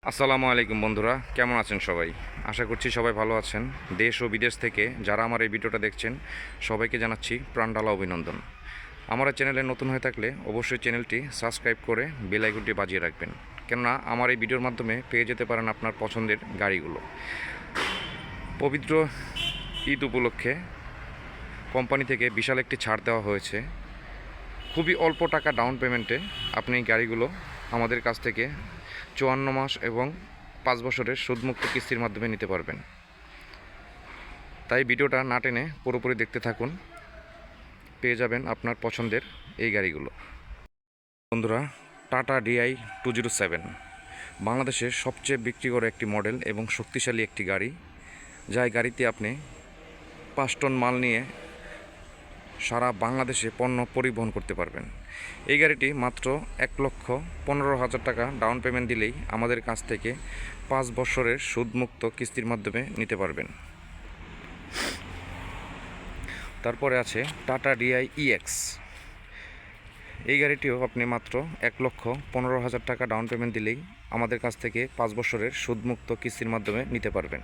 আসসালামু আলাইকুম বন্ধুরা, কেমন আছেন সবাই? আশা করছি সবাই ভালো আছেন। দেশ ও বিদেশ থেকে যারা আমার এই ভিডিওটা দেখছেন সবাইকে জানাচ্ছি প্রাণঢালা অভিনন্দন। আমার এই চ্যানেলে নতুন হয়ে থাকলে অবশ্যই চ্যানেলটি সাবস্ক্রাইব করে বেল আইকনটি বাজিয়ে রাখবেন, কেননা আমার এই ভিডিওর মাধ্যমে পেয়ে যেতে পারেন আপনার পছন্দের গাড়িগুলো। পবিত্র ঈদ উপলক্ষে কোম্পানি থেকে বিশাল একটি ছাড় দেওয়া হয়েছে। খুবই অল্প টাকা ডাউন পেমেন্টে আপনি এই গাড়িগুলো আমাদের কাছ থেকে 54 মাস এবং 5 বছরের সুদমুক্ত কিস্তির মাধ্যমে নিতে পারবেন। তাই ভিডিওটা না টেনে পুরোপুরি দেখতে থাকুন, পেয়ে যাবেন আপনার পছন্দের এই গাড়িগুলো। বন্ধুরা, টাটা DI 207 বাংলাদেশের সবচেয়ে বিক্রি করা একটি মডেল এবং শক্তিশালী একটি গাড়ি, যা গাড়িতে আপনি 5 টন মাল নিয়ে সারা বাংলাদেশে পণ্য পরিবহন করতে পারবেন। এই গাড়িটি মাত্র 1,15,000 টাকা ডাউন পেমেন্ট দিলেই আমাদের কাছ থেকে 5 বছরের সুদমুক্ত কিস্তির মাধ্যমে নিতে পারবেন। তারপরে আছে টাটা DI EX। এই গাড়িটিও আপনি মাত্র 1,15,000 টাকা ডাউন পেমেন্ট দিলেই আমাদের কাছ থেকে 5 বছরের সুদমুক্ত কিস্তির মাধ্যমে নিতে পারবেন।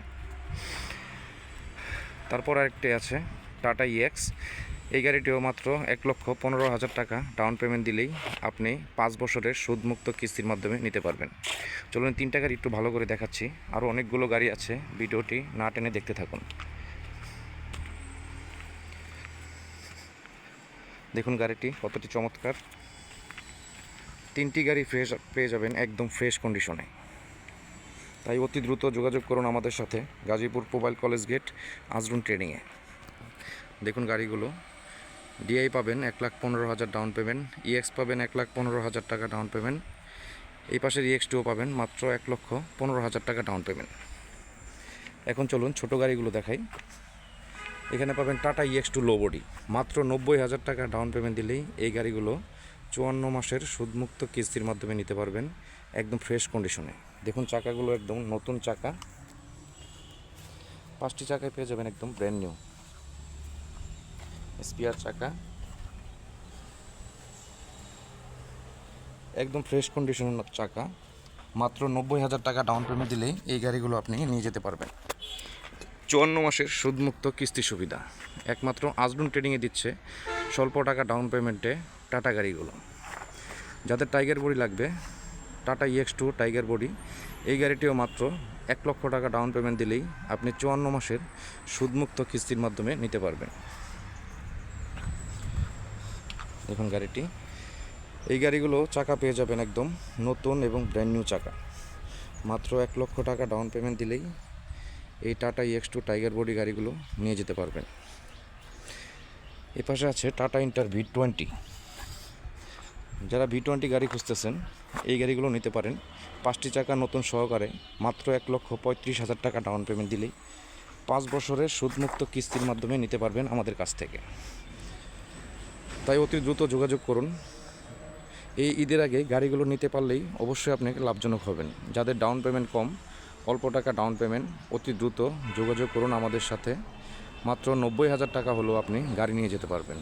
তারপর আরেকটি আছে টাটা EX। এই গাড়িটিও মাত্র 1,15,000 টাকা ডাউন পেমেন্ট দিলেই আপনি 5 বছরের সুদমুক্ত কিস্তির মাধ্যমে নিতে পারবেন। চলুন 3টা গাড়ি একটু ভালো করে দেখাচ্ছি, আরও অনেকগুলো গাড়ি আছে, ভিডিওটি না টেনে দেখতে থাকুন। দেখুন গাড়িটি কতটি চমৎকার। 3টি গাড়ি পেয়ে যাবেন একদম ফ্রেশ কন্ডিশনে। তাই অতি দ্রুত যোগাযোগ করুন আমাদের সাথে গাজীপুর মোবাইল কলেজ গেট আজরুন ট্রেডিংয়ে। দেখুন গাড়িগুলো, DI পাবেন 1,15,000 ডাউন পেমেন্ট, EX পাবেন 1,15,000 টাকা ডাউন পেমেন্ট, এই পাশের EX2 পাবেন মাত্র 1,15,000 টাকা ডাউন পেমেন্ট। এখন চলুন ছোটো গাড়িগুলো দেখাই। এখানে পাবেন টাটা EX2 লো বডি, মাত্র 90,000 টাকা ডাউন পেমেন্ট দিলেই এই গাড়িগুলো 54 মাসের সুদমুক্ত কিস্তির মাধ্যমে নিতে পারবেন একদম ফ্রেশ কন্ডিশনে। দেখুন চাকাগুলো একদম নতুন চাকা, 5টি চাকায় পেয়ে যাবেন একদম ব্র্যান্ড নিউ স্পিয়ার চাকা, একদম ফ্রেশ কন্ডিশনের চাকা। মাত্র 90,000 টাকা ডাউন পেমেন্ট দিলেই এই গাড়িগুলো আপনি নিয়ে যেতে পারবেন। 54 মাসের সুদমুক্ত কিস্তি সুবিধা একমাত্র আজরুন ট্রেডিংয়ে দিচ্ছে স্বল্প টাকা ডাউন পেমেন্টে টাটা গাড়িগুলো। যাদের টাইগার বডি লাগবে, টাটা EX2 টাইগার বডি, এই গাড়িটিও মাত্র 1 লক্ষ টাকা ডাউন পেমেন্ট দিলেই আপনি 54 মাসের সুদমুক্ত কিস্তির মাধ্যমে নিতে পারবেন। দেখুন গাড়িটি, এই গাড়িগুলো চাকা পেয়ে যাবেন একদম নতুন এবং ব্র্যান্ড নিউ চাকা। মাত্র 1 লক্ষ টাকা ডাউন পেমেন্ট দিলেই এই টাটা EX2 টাইগার বডি গাড়িগুলো নিয়ে যেতে পারবেন। এ পাশে আছে টাটা ইন্টার V20। যারা V20 গাড়ি খুঁজতেছেন এই গাড়িগুলো নিতে পারেন। 5টি চাকা নতুন সহকারে মাত্র 1,35,000 টাকা ডাউন পেমেন্ট দিলেই 5 বছরের সুদমুক্ত কিস্তির মাধ্যমে নিতে পারবেন আমাদের কাছ থেকে। তাই অতি দ্রুত যোগাযোগ করুন। এই ঈদের আগে গাড়িগুলো নিতে পারলেই অবশ্যই আপনি লাভজনক হবেন। যাদের ডাউন পেমেন্ট কম, অল্প টাকা ডাউন পেমেন্ট, অতি দ্রুত যোগাযোগ করুন আমাদের সাথে। মাত্র 90,000 টাকা হলেও আপনি গাড়ি নিয়ে যেতে পারবেন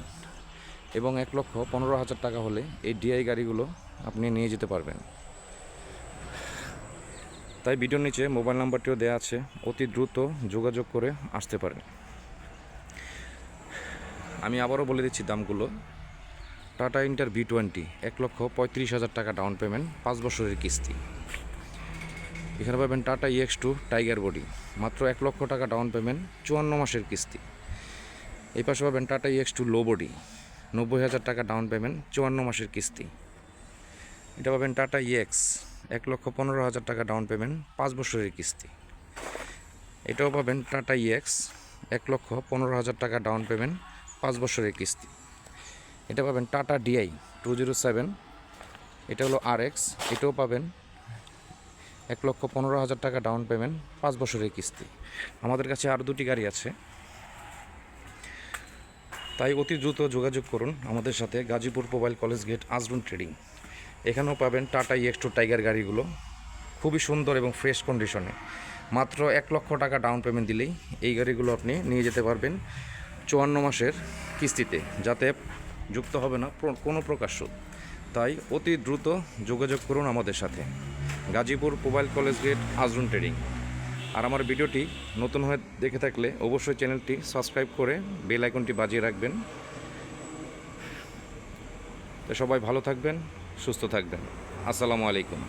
এবং 1,15,000 টাকা হলে এই DI গাড়িগুলো আপনি নিয়ে যেতে পারবেন। তাই ভিডিওর নিচে মোবাইল নাম্বারটিও দেওয়া আছে, অতি দ্রুত যোগাযোগ করে আসতে পারেন। আমি আবারও বলে দিচ্ছি দামগুলো। টাটা ইন্টার V20 1,35,000 টাকা ডাউন পেমেন্ট, 5 বছরের কিস্তি। এখানে পাবেন টাটা EX2 টাইগার বডি, মাত্র 1 লক্ষ টাকা ডাউন পেমেন্ট, 54 মাসের কিস্তি। এই পাশে পাবেন টাটা EX2 লো বডি, 90,000 টাকা ডাউন পেমেন্ট, 54 মাসের কিস্তি। এটা পাবেন টাটা EX 1,15,000 টাকা ডাউন পেমেন্ট, 5 বছরের কিস্তি। এটাও পাবেন টাটা EX 1,15,000 টাকা ডাউন পেমেন্ট, 5 বছরের কিস্তি। এটা পাবেন টাটা DI 207, এটা হলো RX, এটাও পাবেন 1,15,000 টাকা ডাউন পেমেন্ট, 5 বছরের কিস্তি। আমাদের কাছে আরও 2টি গাড়ি আছে, তাই অতি দ্রুত যোগাযোগ করুন আমাদের সাথে গাজীপুর মোবাইল কলেজ গেট আজরুন ট্রেডিং। এখানেও পাবেন টাটা EX2 টাইগার গাড়িগুলো খুবই সুন্দর এবং ফ্রেশ কন্ডিশনে। মাত্র 1 লক্ষ টাকা ডাউন পেমেন্ট দিলেই এই গাড়িগুলো আপনি নিয়ে যেতে পারবেন 54 মাসের কিস্তিতে, যাতে যুক্ত হবে না কোনো প্রকার সুদ। তাই অতি দ্রুত যোগাযোগ করুন আমাদের সাথে। গাজীপুর মোবাইল কলেজ গেট আজরুন ট্রেডিং। আর আমার ভিডিওটি নতুন হয়ে দেখে থাকলে অবশ্যই চ্যানেলটি সাবস্ক্রাইব করে বেল আইকনটি বাজিয়ে রাখবেন। তো সবাই ভালো থাকবেন, সুস্থ থাকবেন। আসসালামু আলাইকুম।